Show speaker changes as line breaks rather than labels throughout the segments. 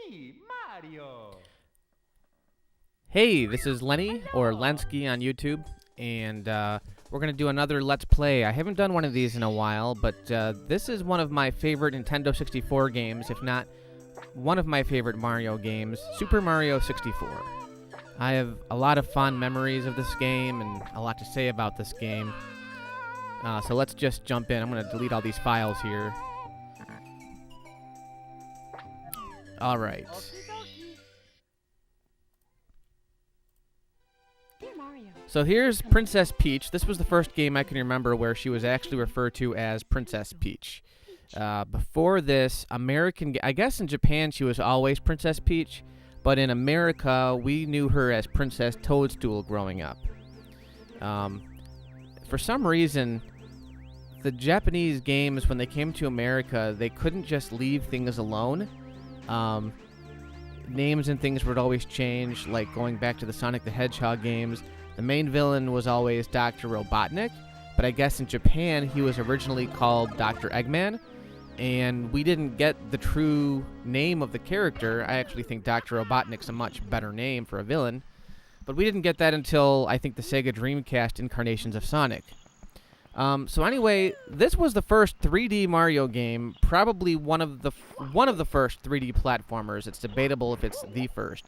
me, Mario.
Hey, this is Lenny, or Lensky on YouTube, and we're going to do another Let's Play. I haven't done one of these in a while, but this is one of my favorite Nintendo 64 games, if not one of my favorite Mario games, Super Mario 64. I have a lot of fond memories of this game and a lot to say about this game. So let's just jump in. I'm going to delete all these files here. All right. So here's Princess Peach. This was the first game I can remember where she was actually referred to as Princess Peach. Before this, I guess in Japan she was always Princess Peach, but in America we knew her as Princess Toadstool growing up. For some reason, the Japanese games, when they came to America, they couldn't just leave things alone. Names and things would always change, like going back to the Sonic the Hedgehog games. The main villain was always Dr. Robotnik, but I guess in Japan he was originally called Dr. Eggman, and we didn't get the true name of the character. I actually think Dr. Robotnik's a much better name for a villain, but we didn't get that until, I think, the Sega Dreamcast incarnations of Sonic. So anyway, this was the first 3D Mario game, probably one of the first 3D platformers. It's debatable if it's the first,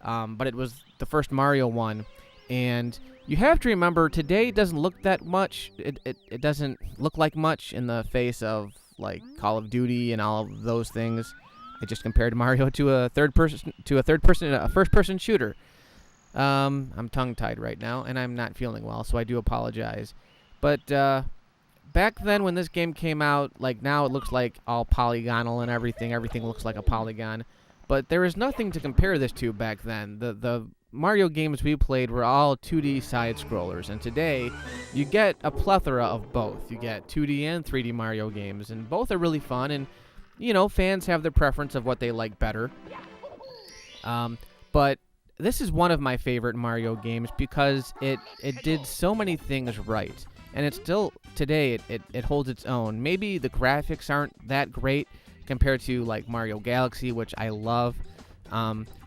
but it was the first Mario one. And you have to remember, today it doesn't look that much. It doesn't look like much in the face of like Call of Duty and all of those things. I just compared Mario to a first-person shooter. I'm tongue-tied right now, and I'm not feeling well, so I do apologize. But back then, when this game came out, like now it looks like all polygonal and everything. Everything looks like a polygon. But there is nothing to compare this to back then. The Mario games we played were all 2D side-scrollers, and today you get a plethora of both. You get 2D and 3D Mario games, and both are really fun, and, you know, fans have their preference of what they like better. But this is one of my favorite Mario games because it did so many things right, and it's still, today, it holds its own. Maybe the graphics aren't that great compared to, like, Mario Galaxy, which I love,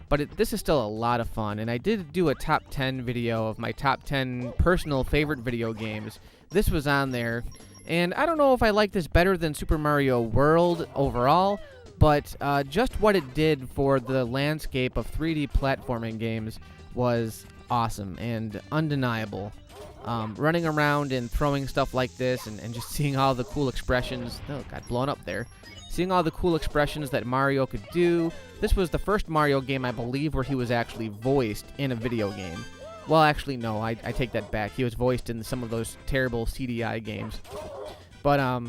but this is still a lot of fun, and I did do a top 10 video of my top 10 personal favorite video games. This was on there, and I don't know if I like this better than Super Mario World overall, but just what it did for the landscape of 3D platforming games was awesome and undeniable. Running around and throwing stuff like this and just seeing all the cool expressions. Oh, got blown up there. Seeing all the cool expressions that Mario could do. This was the first Mario game, I believe, where he was actually voiced in a video game. Well, actually, no, I take that back. He was voiced in some of those terrible CDI games. But,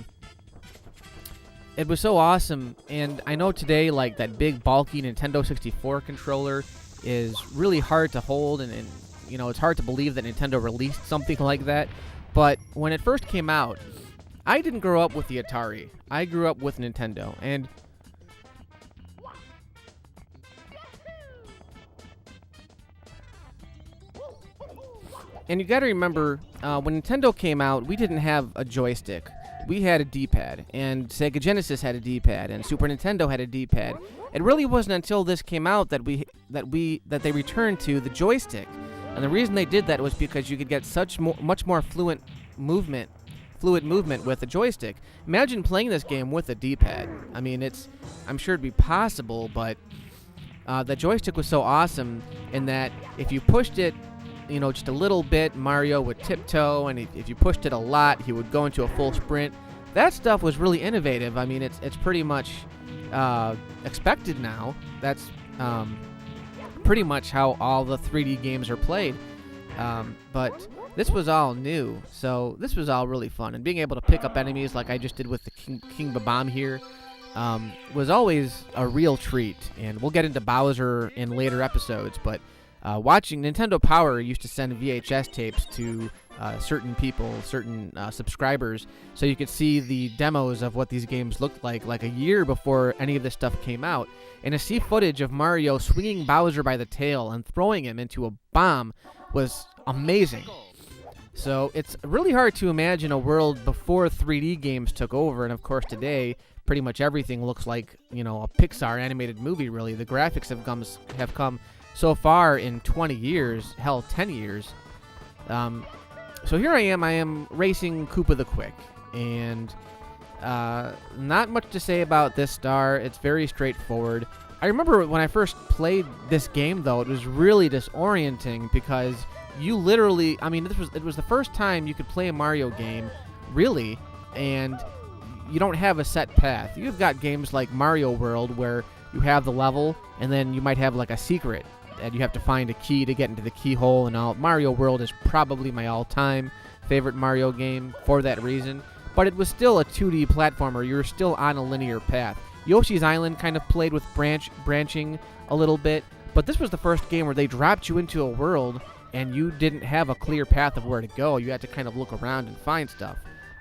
it was so awesome, and I know today, like, that big, bulky Nintendo 64 controller is really hard to hold, and you know, it's hard to believe that Nintendo released something like that. But when it first came out, I didn't grow up with the Atari. I grew up with Nintendo, and you gotta remember, when Nintendo came out, we didn't have a joystick. We had a D-pad, and Sega Genesis had a D-pad, and Super Nintendo had a D-pad. It really wasn't until this came out that they returned to the joystick. And the reason they did that was because you could get much more fluid movement with a joystick. Imagine playing this game with a D-pad. I mean, I'm sure it'd be possible, but the joystick was so awesome in that if you pushed it, you know, just a little bit, Mario would tiptoe, and if you pushed it a lot, he would go into a full sprint. That stuff was really innovative. I mean, it's pretty much expected now. That's pretty much how all the 3D games are played. But this was all new, so this was all really fun. And being able to pick up enemies like I just did with the King Babam here was always a real treat. And we'll get into Bowser in later episodes, but watching Nintendo Power used to send VHS tapes to certain people, certain subscribers, so you could see the demos of what these games looked like a year before any of this stuff came out. And to see footage of Mario swinging Bowser by the tail and throwing him into a bomb was amazing. So it's really hard to imagine a world before 3D games took over, and of course today pretty much everything looks like, you know, a Pixar animated movie, really. The graphics have come so far in 20 years, hell, 10 years. So here I am racing Koopa the Quick, and not much to say about this star. It's very straightforward. I remember when I first played this game, though, it was really disorienting because you literally, I mean, it was the first time you could play a Mario game, really, and you don't have a set path. You've got games like Mario World where you have the level, and then you might have like a secret, and you have to find a key to get into the keyhole and all. Mario World is probably my all-time favorite Mario game for that reason, but it was still a 2D platformer. You were still on a linear path. Yoshi's Island kind of played with branching a little bit, but this was the first game where they dropped you into a world and you didn't have a clear path of where to go. You had to kind of look around and find stuff.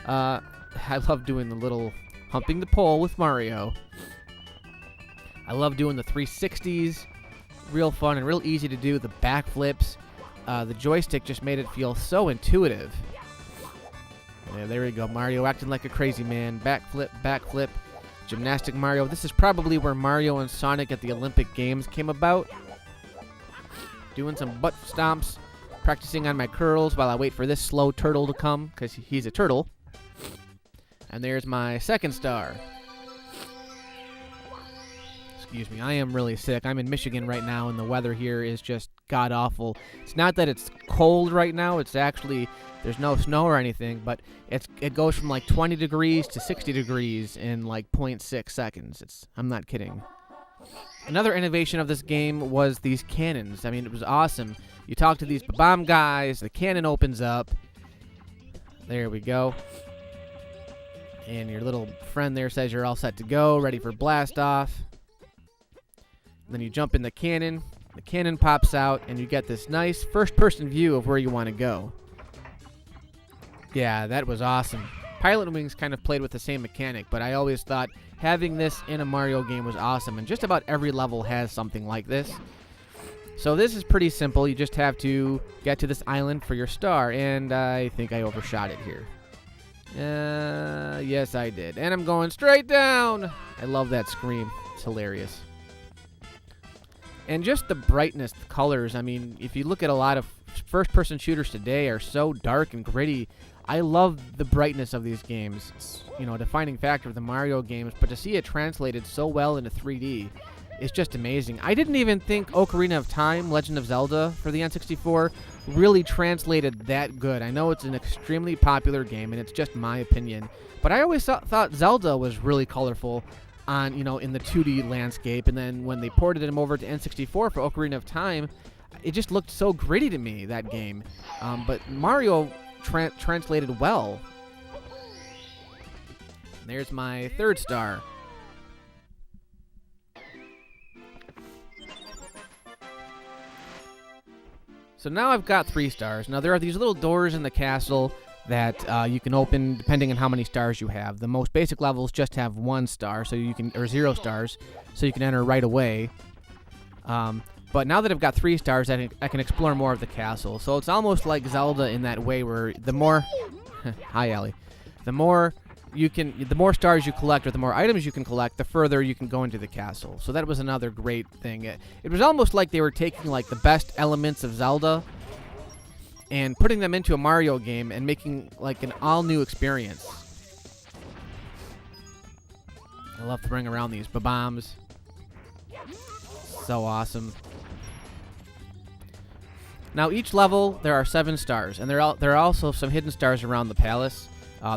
I love doing the little humping the pole with Mario. I love doing the 360s. Real fun and real easy to do. The backflips. The joystick just made it feel so intuitive. Yeah, there we go. Mario acting like a crazy man. Backflip, backflip. Gymnastic Mario. This is probably where Mario and Sonic at the Olympic Games came about. Doing some butt stomps. Practicing on my curls while I wait for this slow turtle to come, because he's a turtle. And there's my second star. Excuse me, I am really sick. I'm in Michigan right now, and the weather here is just god-awful. It's not that it's cold right now. It's actually, there's no snow or anything, but it goes from like 20 degrees to 60 degrees in like 0.6 seconds. I'm not kidding. Another innovation of this game was these cannons. I mean, it was awesome. You talk to these bomb guys, the cannon opens up. There we go. And your little friend there says you're all set to go, ready for blast off. Then you jump in the cannon pops out, and you get this nice first-person view of where you want to go. Yeah, that was awesome. Pilot Wings kind of played with the same mechanic, but I always thought having this in a Mario game was awesome, and just about every level has something like this. So this is pretty simple. You just have to get to this island for your star, and I think I overshot it here. Yes, I did. And I'm going straight down! I love that scream. It's hilarious. And just the brightness, the colors. I mean, if you look at a lot of first-person shooters today are so dark and gritty. I love the brightness of these games. It's, you know, a defining factor of the Mario games, but to see it translated so well into 3D is just amazing. I didn't even think Ocarina of Time, Legend of Zelda for the N64 really translated that good. I know it's an extremely popular game, and it's just my opinion, but I always thought Zelda was really colorful on, you know, in the 2D landscape, and then when they ported him over to N64 for Ocarina of Time, it just looked so gritty to me, that game. But Mario translated well. And there's my third star. So now I've got 3 stars. Now there are these little doors in the castle that you can open depending on how many stars you have. The most basic levels just have 1 star, so you can, or 0 stars, so you can enter right away. But now that I've got 3 stars, I can explore more of the castle. So it's almost like Zelda in that way, where the more hi Allie, the more stars you collect, or the more items you can collect, the further you can go into the castle. So that was another great thing. It was almost like they were taking like the best elements of Zelda and putting them into a Mario game and making like an all-new experience. I love throwing around these bombs. So awesome. Now each level there are 7 stars, and there are also some hidden stars around the palace.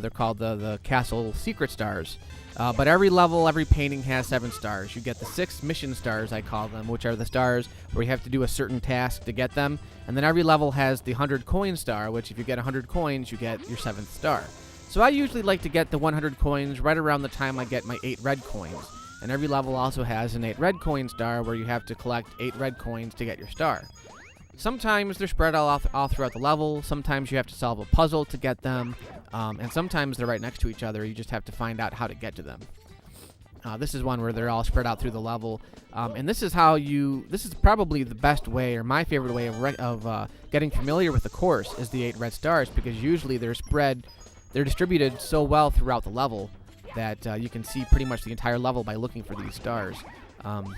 They're called the castle secret stars. But every level, every painting has 7 stars. You get the 6 mission stars, I call them, which are the stars where you have to do a certain task to get them. And then every level has the 100 coin star, which if you get 100 coins, you get your 7th star. So I usually like to get the 100 coins right around the time I get my 8 red coins. And every level also has an 8 red coin star where you have to collect 8 red coins to get your star. Sometimes they're spread all throughout the level. Sometimes you have to solve a puzzle to get them. And sometimes they're right next to each other. You just have to find out how to get to them. This is one where they're all spread out through the level. And this is probably the best way, or my favorite way of getting familiar with the course, is the 8 red stars, because usually they're distributed so well throughout the level that you can see pretty much the entire level by looking for these stars.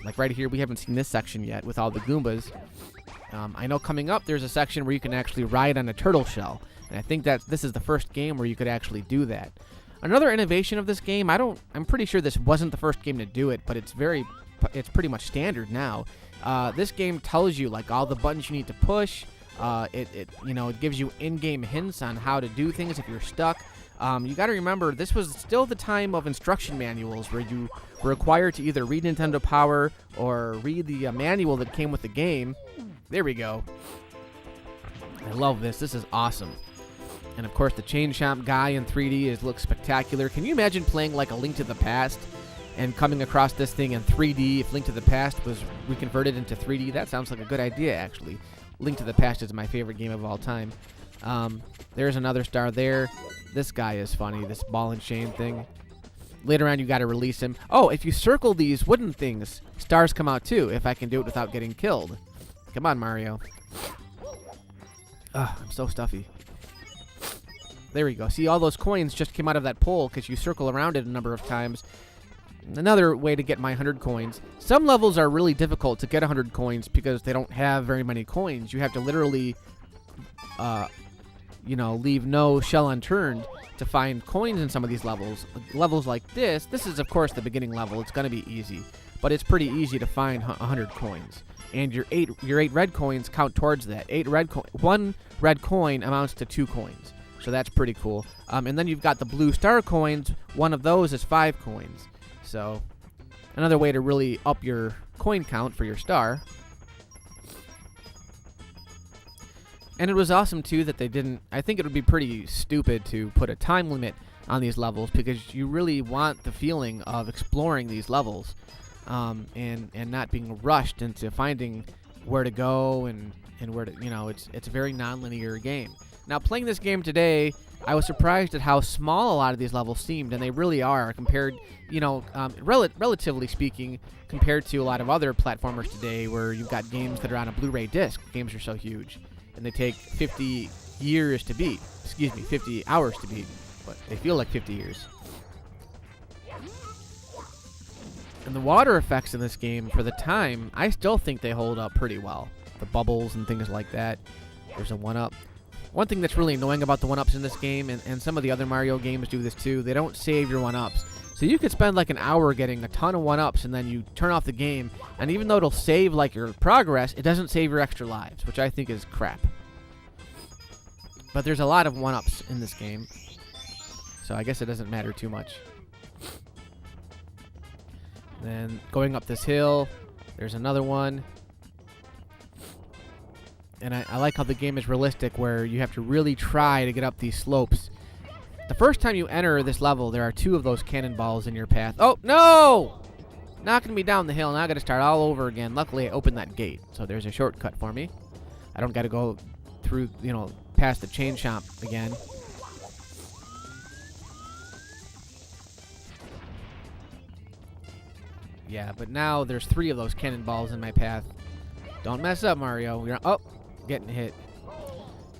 Like right here, we haven't seen this section yet with all the Goombas. I know coming up there's a section where you can actually ride on a turtle shell, and I think that this is the first game where you could actually do that. Another innovation of this game, I'm pretty sure this wasn't the first game to do it, but it's pretty much standard now. This game tells you like all the buttons you need to push. It gives you in-game hints on how to do things if you're stuck. You got to remember, this was still the time of instruction manuals where you were required to either read Nintendo Power or read the manual that came with the game. There we go. I love this. This is awesome. And of course, the Chain Chomp guy in 3D looks spectacular. Can you imagine playing like a Link to the Past and coming across this thing in 3D if Link to the Past was reconverted into 3D? That sounds like a good idea, actually. Link to the Past is my favorite game of all time. There's another star there. This guy is funny, this ball and chain thing. Later on, you got to release him. Oh, if you circle these wooden things, stars come out too, if I can do it without getting killed. Come on, Mario. Ugh, I'm so stuffy. There we go. See, all those coins just came out of that pole because you circle around it a number of times. Another way to get my 100 coins. Some levels are really difficult to get 100 coins because they don't have very many coins. You have to literally, leave no shell unturned to find coins in some of these levels. Levels like this is of course the beginning level. It's going to be easy, but it's pretty easy to find 100 coins. And your eight red coins count towards that. One red coin amounts to 2 coins. So that's pretty cool. And then you've got the blue star coins. One of those is 5 coins. So another way to really up your coin count for your star. And it was awesome, too, that they didn't... I think it would be pretty stupid to put a time limit on these levels because you really want the feeling of exploring these levels and not being rushed into finding where to go and where to... It's a very non-linear game. Now, playing this game today, I was surprised at how small a lot of these levels seemed, and they really are compared, relatively speaking, compared to a lot of other platformers today where you've got games that are on a Blu-ray disc. Games are so huge, and they take 50 years to beat. 50 hours to beat, but they feel like 50 years. And the water effects in this game, for the time, I still think they hold up pretty well. The bubbles and things like that. There's a 1-up. One thing that's really annoying about the 1-ups in this game, and some of the other Mario games do this too, they don't save your 1-ups. So you could spend like an hour getting a ton of 1-ups, and then you turn off the game, and even though it'll save like your progress, it doesn't save your extra lives, which I think is crap. But there's a lot of 1-ups in this game, so I guess it doesn't matter too much. Then going up this hill, there's another one. And I like how the game is realistic where you have to really try to get up these slopes. The first time you enter this level, there are 2 of those cannonballs in your path. Oh, no! Knocking me down the hill. Now I got to start all over again. Luckily, I opened that gate, so there's a shortcut for me. I don't got to go through, past the Chain Chomp again. Yeah, but now there's 3 of those cannonballs in my path. Don't mess up, Mario. Oh! Getting hit.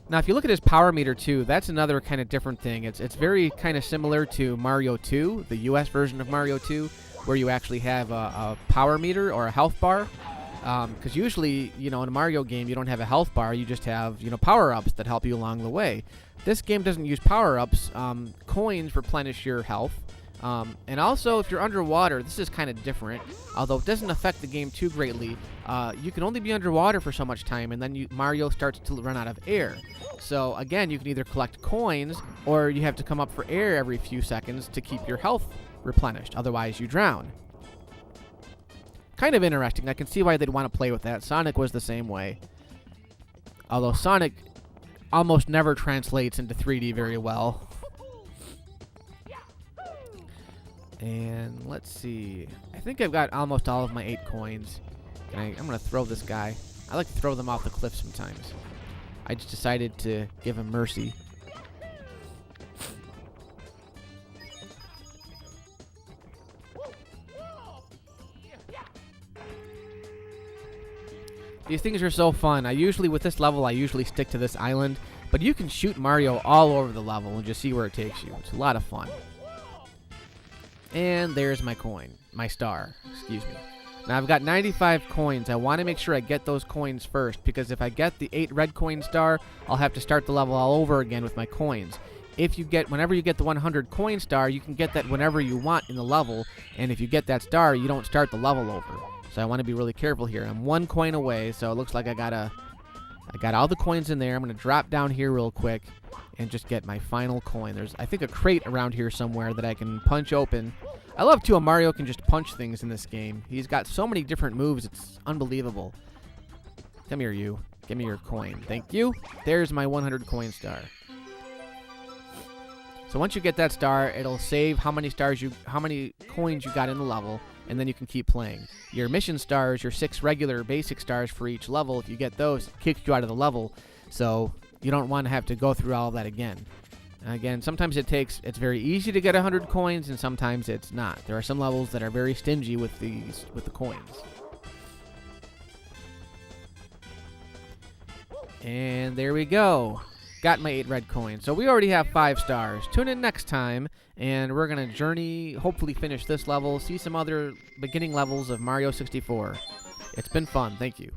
Now, if you look at his power meter too, that's another kind of different thing. It's very kind of similar to Mario 2, the US version of Mario 2, where you actually have a power meter or a health bar. Because usually, in a Mario game, you don't have a health bar. You just have, power-ups that help you along the way. This game doesn't use power-ups. Coins replenish your health. And also, if you're underwater, this is kind of different. Although it doesn't affect the game too greatly, you can only be underwater for so much time, and then Mario starts to run out of air. So again, you can either collect coins, or you have to come up for air every few seconds to keep your health replenished. Otherwise, you drown. Kind of interesting. I can see why they'd want to play with that. Sonic was the same way. Although Sonic almost never translates into 3D very well. And let's see. I think I've got almost all of my 8 coins. I'm going to throw this guy. I like to throw them off the cliff sometimes. I just decided to give him mercy. These things are so fun. With this level, I usually stick to this island. But you can shoot Mario all over the level and just see where it takes you. It's a lot of fun. And there's my coin. My star. Excuse me. Now I've got 95 coins. I want to make sure I get those coins first, because if I get the 8 red coin star, I'll have to start the level all over again with my coins. Whenever you get the 100 coin star, you can get that whenever you want in the level, and if you get that star, you don't start the level over. So I want to be really careful here. I'm 1 coin away, so it looks like I got all the coins in there. I'm going to drop down here real quick and just get my final coin. There's, I think, a crate around here somewhere that I can punch open. I love, too, how Mario can just punch things in this game. He's got so many different moves. It's unbelievable. Come here, you. Give me your coin. Thank you. There's my 100 coin star. So once you get that star, it'll save how many coins you got in the level, and then you can keep playing. Your mission stars, your 6 regular basic stars for each level, if you get those, it kicks you out of the level, so you don't want to have to go through all of that again. And again, sometimes it's very easy to get 100 coins, and sometimes it's not. There are some levels that are very stingy with the coins. And there we go. Got my 8 red coins. So we already have 5 stars. Tune in next time, and we're going to journey, hopefully finish this level, see some other beginning levels of Mario 64. It's been fun. Thank you.